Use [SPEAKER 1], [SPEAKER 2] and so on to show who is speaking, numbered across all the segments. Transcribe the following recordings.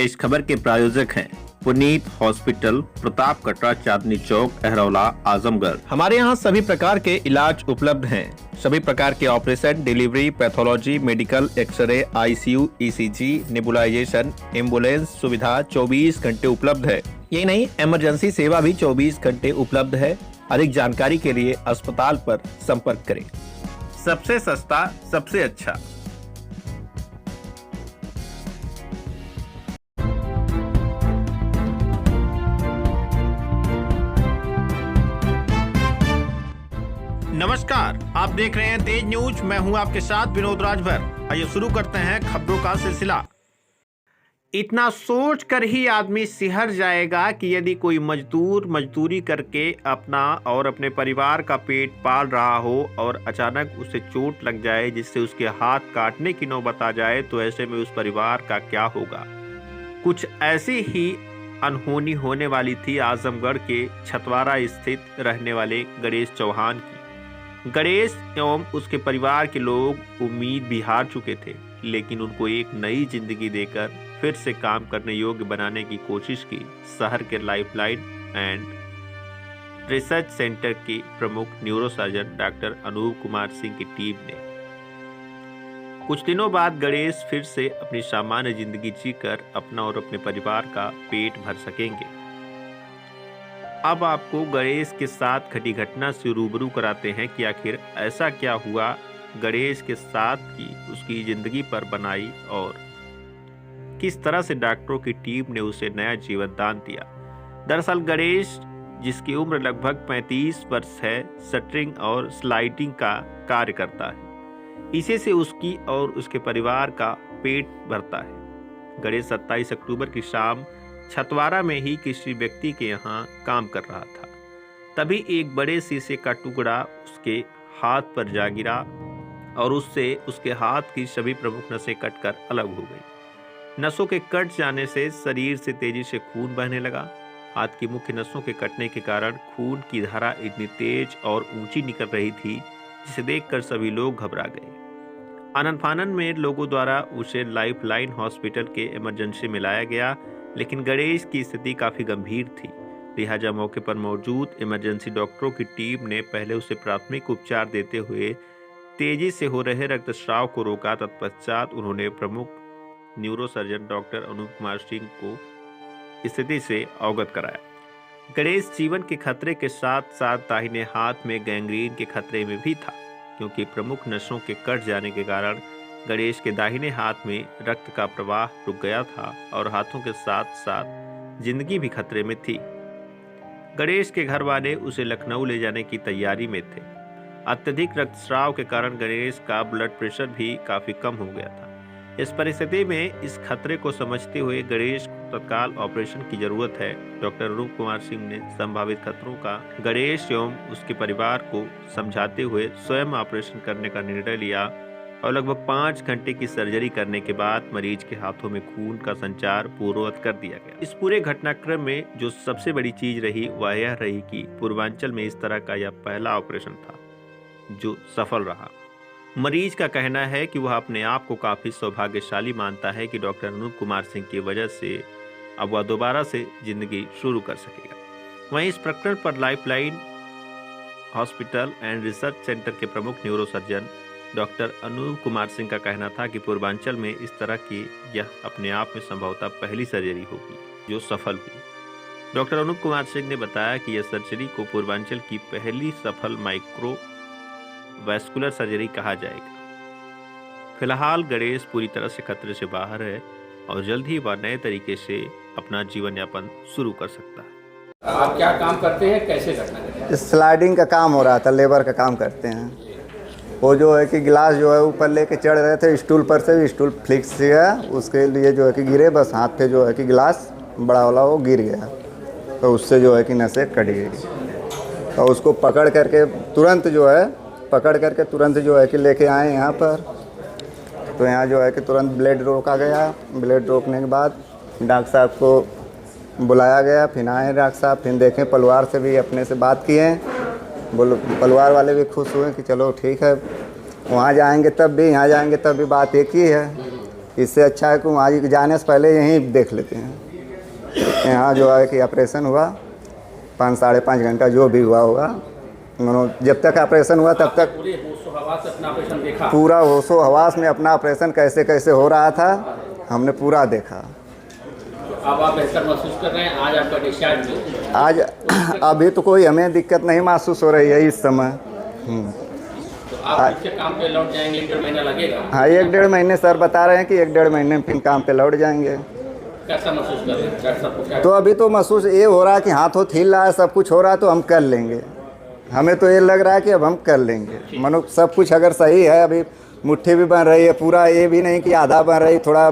[SPEAKER 1] इस खबर के प्रायोजक हैं पुनीत हॉस्पिटल, प्रताप कटरा, चांदनी चौक, अहरौला, आजमगढ़। हमारे यहाँ सभी प्रकार के इलाज उपलब्ध हैं। सभी प्रकार के operation, delivery, pathology, medical, X ray, ICU, ECG, nebulisation, ambulance सुविधा 24 घंटे उपलब्ध है। ये नहीं, इमरजेंसी सेवा भी 24 घंटे उपलब्ध है। अधिक जानकारी के लिए अस्पताल पर संपर्क करें। सबसे सस्ता, सबसे अच्छा। नमस्कार, आप देख रहे हैं तेज न्यूज। मैं हूं आपके साथ विनोद राजभर। आइए शुरू करते हैं खबरों का सिलसिला। इतना सोच कर ही आदमी सिहर जाएगा कि यदि कोई मजदूर मजदूरी करके अपना और अपने परिवार का पेट पाल रहा हो और अचानक उसे चोट लग जाए जिससे उसके हाथ काटने की नौबत आ जाए, तो ऐसे में उस परिवार का क्या होगा। कुछ ऐसी ही अनहोनी होने वाली थी आजमगढ़ के छतवारा स्थित रहने वाले गणेश चौहान की। गणेश एवं उसके परिवार के लोग उम्मीद भी हार चुके थे, लेकिन उनको एक नई जिंदगी देकर फिर से काम करने योग्य बनाने की कोशिश की शहर के लाइफलाइन एंड रिसर्च सेंटर के प्रमुख न्यूरोसर्जन डॉक्टर अनूप कुमार सिंह की टीम ने। कुछ दिनों बाद गणेश फिर से अपनी सामान्य जिंदगी जीकर अपना और अपने परिवार का पेट भर सकेंगे। अब आपको गणेश के साथ घटी घटना से रूबरू कराते हैं कि आखिर ऐसा क्या हुआ गणेश के साथ की उसकी जिंदगी पर बनाई और किस तरह से डॉक्टरों की टीम ने उसे नया जीवन दान दिया। दरअसल गणेश, जिसकी उम्र लगभग 35 वर्ष है, शटरिंग और स्लाइडिंग का कार्य करता है। इसी से उसकी और उसके परिवार का पेट भरता है। गणेश 27 अक्टूबर की शाम छतवारा में ही किसी व्यक्ति के यहाँ काम कर रहा था। तभी एक बड़े शीशे का टुकड़ा उसके हाथ पर जा गिरा और उससे उसके हाथ की सभी प्रमुख नसें कटकर अलग हो गई। नसों के कट जाने से शरीर से तेजी से खून बहने लगा। हाथ की मुख्य नसों के कटने के कारण खून की धारा इतनी तेज और ऊंची निकल रही थी जिसे देखकर सभी लोग घबरा गए। आनन फानन में लोगों द्वारा उसे लाइफलाइन हॉस्पिटल के इमरजेंसी में लाया गया, लेकिन गणेश की स्थिति काफी गंभीर थी। लिहाजा मौके पर मौजूद इमरजेंसी डॉक्टरों की टीम ने पहले उसे प्राथमिक उपचार देते हुए तेजी से हो रहे रक्तस्राव को रोका। तत्पश्चात उन्होंने प्रमुख न्यूरोसर्जन डॉक्टर अनूप कुमार सिंह को स्थिति से अवगत कराया। गणेश जीवन के खतरे के साथ साथ दाहिने हाथ में गैंग्रीन के खतरे में भी था, क्योंकि प्रमुख नसों के कट जाने के कारण गणेश के दाहिने हाथ में रक्त का प्रवाह रुक गया था और हाथों के साथ साथ जिंदगी भी खतरे में थी। गणेश के घर वाले उसे लखनऊ ले जाने की तैयारी में थे। अत्यधिक रक्तस्राव के कारण गणेश का ब्लड प्रेशर भी काफी कम हो गया था। इस परिस्थिति में इस खतरे को समझते हुए गणेश को तत्काल ऑपरेशन की जरूरत है। डॉक्टर अनूप कुमार सिंह ने संभावित खतरों का गणेश एवं उसके परिवार को समझाते हुए स्वयं ऑपरेशन करने का निर्णय लिया और लगभग 5 घंटे की सर्जरी करने के बाद मरीज के हाथों में खून का संचार पूर्ववत कर दिया गया। इस पूरे घटनाक्रम में जो सबसे बड़ी चीज रही वह यह रही कि पूर्वांचल में इस तरह का यह पहला ऑपरेशन था जो सफल रहा। मरीज का कहना है कि वह अपने आप को काफी सौभाग्यशाली मानता है कि डॉक्टर अनूप कुमार सिंह की वजह से अब वह दोबारा से जिंदगी शुरू कर सकेगा। वहीं इस प्रकरण पर lifeline hospital and research centre के प्रमुख न्यूरोसर्जन डॉक्टर अनूप कुमार सिंह का कहना था कि पूर्वांचल में इस तरह की यह अपने आप में संभवतः पहली सर्जरी होगी जो सफल हुई। डॉक्टर अनूप कुमार सिंह ने बताया कि यह सर्जरी को पूर्वांचल की पहली सफल माइक्रो वैस्कुलर सर्जरी कहा जाएगा। फिलहाल गणेश पूरी तरह से खतरे से बाहर है और जल्द ही वह नए तरीके से अपना जीवन यापन शुरू कर सकता है।
[SPEAKER 2] आप क्या काम करते हैं, कैसे करना है?
[SPEAKER 3] स्लाइडिंग का काम हो रहा था, लेबर का काम करते हैं। वो जो है कि गिलास जो है ऊपर लेके चढ़ रहे थे, स्टूल पर से भी स्टूल फ्लिक्स है, उसके लिए जो है कि गिरे, बस हाथ पे जो है कि गिलास बड़ा वाला वो गिर गया, तो उससे जो है कि नसें कट गई। और उसको पकड़ करके तुरंत जो है कि लेके आए यहाँ पर। तो यहाँ जो है कि तुरंत ब्लड रोका गया। ब्लड रोकने के बाद डॉक्टर साहब को बुलाया गया। फिर आए डॉक्टर साहब, फिर देखें, परिवार से भी अपने से बात किए। परिवार वाले भी खुश हुए कि चलो ठीक है, वहाँ जाएंगे तब भी, यहाँ जाएंगे तब भी बात एक ही है इससे अच्छा है कि वहाँ जाने से पहले यहीं देख लेते हैं। यहाँ जो है कि ऑपरेशन हुआ 5-5.5 घंटा जो भी हुआ होगा, जब तक ऑपरेशन हुआ तब तक
[SPEAKER 2] पूरे होशो हवास से अपना ऑपरेशन देखा।
[SPEAKER 3] पूरा होशो हवास में अपना ऑपरेशन कैसे कैसे हो रहा था हमने पूरा देखा।
[SPEAKER 2] अब आप बेहतर महसूस कर रहे हैं? आज आपका डिस्चार्ज हुआ।
[SPEAKER 3] आज अभी तो कोई हमें दिक्कत नहीं महसूस हो रही है इस समय।
[SPEAKER 2] तो आप फिर से काम पे लौट जाएंगे? 1-1.5 महीना लगेगा?
[SPEAKER 3] हाँ, 1-1.5 महीने सर बता रहे हैं कि 1-1.5 महीने में फिर काम पे लौट जाएंगे।
[SPEAKER 2] कैसा महसूस कर रहे हैं डॉक्टर साहब को?
[SPEAKER 3] तो अभी तो महसूस ये हो रहा है कि हाथ हो हिल रहा है, सब कुछ हो रहा है, तो हम कर लेंगे। हमें तो ये लग रहा है कि अब हम कर लेंगे। मनो सब कुछ अगर सही है, अभी मुट्ठी भी बन रही है पूरा, ये भी नहीं कि आधा बन रही, थोड़ा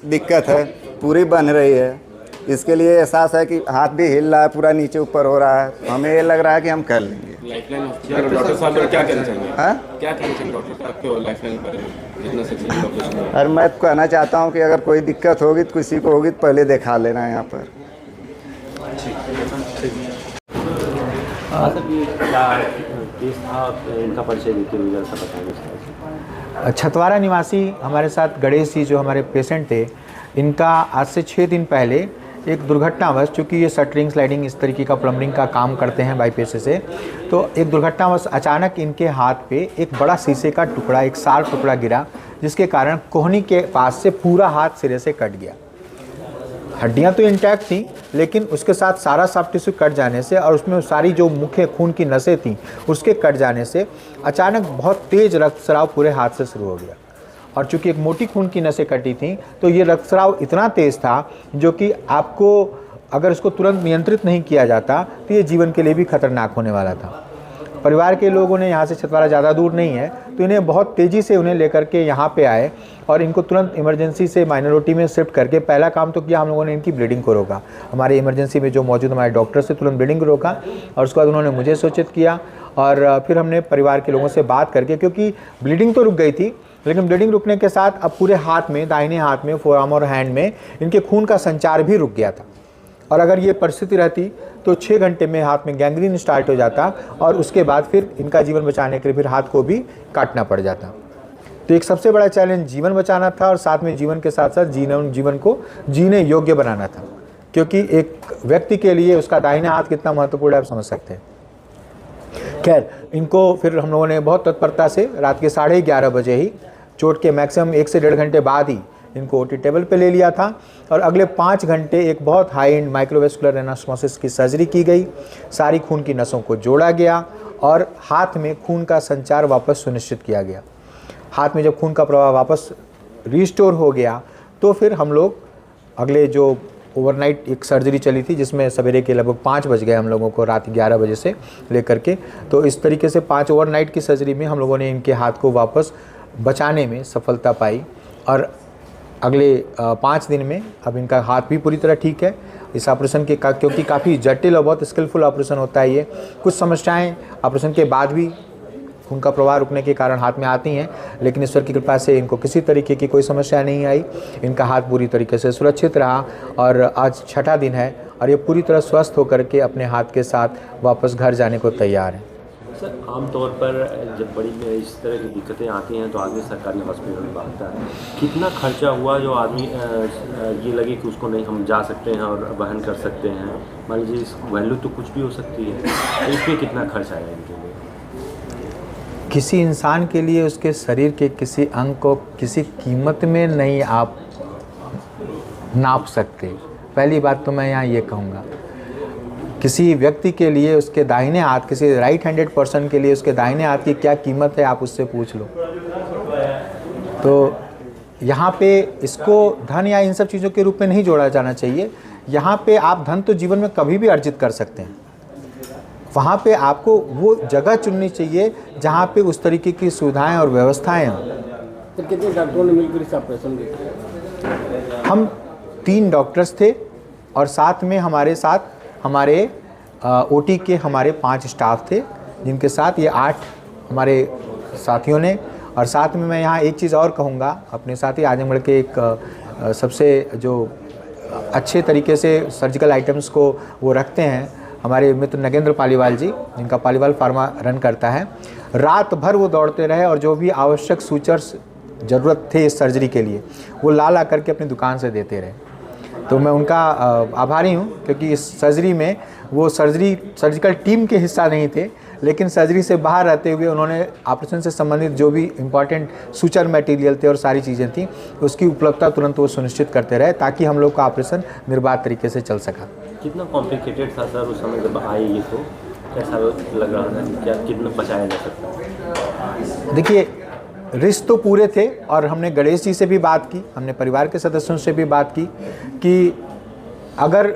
[SPEAKER 3] दिक्कत है, पूरी बन रही है। इसके लिए एहसास है कि हाथ भी हिल रहा है, पूरा नीचे ऊपर हो रहा है, हमें ये लग रहा है कि हम कर लेंगे।
[SPEAKER 4] डॉक्टर साहब क्या कहना चाहेंगे?
[SPEAKER 3] हाँ,
[SPEAKER 4] क्या कहना चाहेंगे डॉक्टर साहब को लाइफलाइन पर जितना सक्सेसफुल ऑपरेशन हुआ?
[SPEAKER 3] और मैं कहना चाहता हूँ कि अगर कोई दिक्कत होगी तो किसी को होगी तो पहले दिखा लेना यहाँ पर।
[SPEAKER 5] इनका परिचय देते हुए जैसा बताएंगे।
[SPEAKER 6] छतवारा निवासी हमारे साथ गणेश जी जो हमारे पेशेंट थे, इनका आज से 6 दिन पहले एक दुर्घटनावश, चूँकि ये शटरिंग स्लाइडिंग इस तरीके का प्लम्बिंग का काम करते हैं बाई पेशे से, तो एक दुर्घटनावश अचानक इनके हाथ पे एक बड़ा शीशे का टुकड़ा, एक शार्प टुकड़ा गिरा, जिसके कारण कोहनी के पास से पूरा हाथ सिरे से कट गया। हड्डियां तो इंटैक्ट थी, लेकिन उसके साथ सारा सॉफ्ट टिश्यू कट जाने से और उसमें सारी जो मुख्य खून की नसें थीं उसके कट जाने से अचानक बहुत तेज़ रक्तस्राव पूरे हाथ से शुरू हो गया। और चूँकि एक मोटी खून की नसें कटी थीं तो ये रक्तस्राव इतना तेज़ था जो कि आपको अगर इसको तुरंत नियंत्रित नहीं किया जाता तो ये जीवन के लिए भी खतरनाक होने वाला था। परिवार के लोगों ने, यहाँ से छतवारा ज़्यादा दूर नहीं है, तो इन्हें बहुत तेज़ी से उन्हें लेकर के यहाँ पे आए और इनको तुरंत इमरजेंसी से माइनॉरिटी में शिफ्ट करके पहला काम तो किया हम लोगों ने इनकी ब्लीडिंग को रोका। हमारे इमरजेंसी में जो मौजूद हमारे डॉक्टर से तुरंत ब्लीडिंग को रोका और उसके बाद उन्होंने मुझे सूचित किया और फिर हमने परिवार के लोगों से बात करके, क्योंकि ब्लीडिंग तो रुक गई थी लेकिन ब्लीडिंग रुकने के साथ अब पूरे हाथ में, दाहिने हाथ में, फोरआर्म और हैंड में इनके खून का संचार भी रुक गया था। और अगर ये परिस्थिति रहती तो 6 घंटे में हाथ में गैंग्रीन स्टार्ट हो जाता और उसके बाद फिर इनका जीवन बचाने के लिए फिर हाथ को भी काटना पड़ जाता। तो एक सबसे बड़ा चैलेंज जीवन बचाना था और साथ में जीवन के साथ साथ जीवन को जीने योग्य बनाना था, क्योंकि एक व्यक्ति के लिए उसका दाहिना हाथ कितना महत्वपूर्ण है आप समझ सकते हैं। खैर, इनको फिर हम लोगों ने बहुत तत्परता से रात के 11:30 बजे ही, चोट के मैक्सिमम 1 से 1.5 घंटे बाद ही इनको ओटी टेबल पे ले लिया था और अगले 5 घंटे एक बहुत हाई एंड माइक्रोवेस्कुलर एनास्टोमोसिस की सर्जरी की गई। सारी खून की नसों को जोड़ा गया और हाथ में खून का संचार वापस सुनिश्चित किया गया। हाथ में जब खून का प्रवाह वापस रिस्टोर हो गया तो फिर हम लोग अगले जो ओवरनाइट एक सर्जरी चली थी जिसमें सवेरे के लगभग 5 बज गए हम लोगों को, रात 11 बजे से लेकर के, तो इस तरीके से 5 ओवरनाइट की सर्जरी में हम लोगों ने इनके हाथ को वापस बचाने में सफलता पाई और अगले 5 दिन में अब इनका हाथ भी पूरी तरह ठीक है। इस ऑपरेशन के क्योंकि काफ़ी जटिल और बहुत स्किलफुल ऑपरेशन होता है ये, कुछ समस्याएं ऑपरेशन के बाद भी खून का प्रवाह रुकने के कारण हाथ में आती हैं, लेकिन ईश्वर की कृपा से इनको किसी तरीके की कोई समस्या नहीं आई। इनका हाथ पूरी तरीके से सुरक्षित रहा और आज 6ठा दिन है और ये पूरी तरह स्वस्थ होकर के अपने हाथ के साथ वापस घर जाने को तैयार है।
[SPEAKER 5] सर, आमतौर पर जब बड़ी इस तरह की दिक्कतें आती हैं तो आदमी सरकारी हॉस्पिटल में भागता है। कितना खर्चा हुआ जो आदमी ये लगे कि उसको नहीं हम जा सकते हैं और वहन कर सकते हैं, मान लीजिए इस वैल्यू तो कुछ भी हो सकती है, तो इसमें कितना खर्च आएगा इनके लिए?
[SPEAKER 6] किसी इंसान के लिए उसके शरीर के किसी अंग को किसी कीमत में नहीं आप नाप सकते। पहली बात तो मैं यहाँ ये कहूँगा, किसी व्यक्ति के लिए उसके दाहिने हाथ, किसी राइट हैंडेड पर्सन के लिए उसके दाहिने हाथ की क्या कीमत है आप उससे पूछ लो। तो यहाँ पे इसको धन या इन सब चीज़ों के रूप में नहीं जोड़ा जाना चाहिए। यहाँ पे आप धन तो जीवन में कभी भी अर्जित कर सकते हैं, वहाँ पे आपको वो जगह चुननी चाहिए जहाँ पे उस तरीके की सुविधाएं और व्यवस्थाएं हों।
[SPEAKER 2] तो कितने डॉक्टरों ने मिलकर इस ऑपरेशन किया?
[SPEAKER 6] हम 3 डॉक्टर्स थे और साथ में हमारे साथ हमारे ओटी के हमारे 5 स्टाफ थे, जिनके साथ ये 8 हमारे साथियों ने। और साथ में मैं यहाँ एक चीज़ और कहूँगा, अपने साथी आजमगढ़ के एक सबसे जो अच्छे तरीके से सर्जिकल आइटम्स को वो रखते हैं, हमारे मित्र नगेंद्र पालीवाल जी, जिनका पालीवाल फार्मा रन करता है। रात भर वो दौड़ते रहे और जो भी आवश्यक सूचर्स ज़रूरत थे इस सर्जरी के लिए, वो ला करके अपनी दुकान से देते रहे। तो मैं उनका आभारी हूँ, क्योंकि इस सर्जरी में वो सर्जिकल टीम के हिस्सा नहीं थे, लेकिन सर्जरी से बाहर रहते हुए उन्होंने ऑपरेशन से संबंधित जो भी इम्पॉर्टेंट सूचर मटेरियल थे और सारी चीज़ें थी उसकी उपलब्धता तुरंत वो सुनिश्चित करते रहे, ताकि हम लोग का ऑपरेशन निर्बाध तरीके से चल सका।
[SPEAKER 5] कितना कॉम्प्लिकेटेड था सर उस समय जब आए ये, तो कैसा लग रहा था, क्या कितना बचाया जा सकता है?
[SPEAKER 6] देखिए, रिस्क तो पूरे थे और हमने गणेश जी से भी बात की, हमने परिवार के सदस्यों से भी बात की कि अगर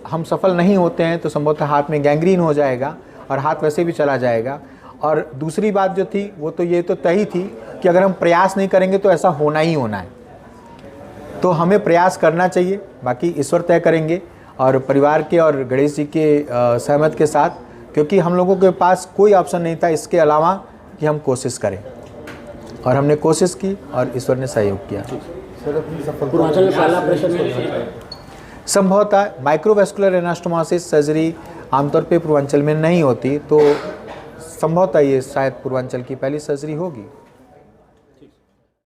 [SPEAKER 6] हम सफल नहीं होते हैं तो संभवतः हाथ में गैंग्रीन हो जाएगा और हाथ वैसे भी चला जाएगा। और दूसरी बात जो थी वो तो ये तो तय ही थी कि अगर हम प्रयास नहीं करेंगे तो ऐसा होना ही होना है, तो हमें प्रयास करना चाहिए, बाकी ईश्वर तय करेंगे। और परिवार के और गणेश जी के सहमत के साथ, क्योंकि हम लोगों के पास कोई ऑप्शन नहीं था इसके अलावा कि हम कोशिश करें, और हमने कोशिश की और ईश्वर ने सहयोग किया।
[SPEAKER 2] पूर्वांचल में पहला ऑपरेशन है।
[SPEAKER 6] संभवतः माइक्रोवेस्कुलर एनास्टोमोसिस सर्जरी आमतौर पे पूर्वांचल में नहीं होती, तो संभवतः ये शायद पूर्वांचल की पहली सर्जरी होगी।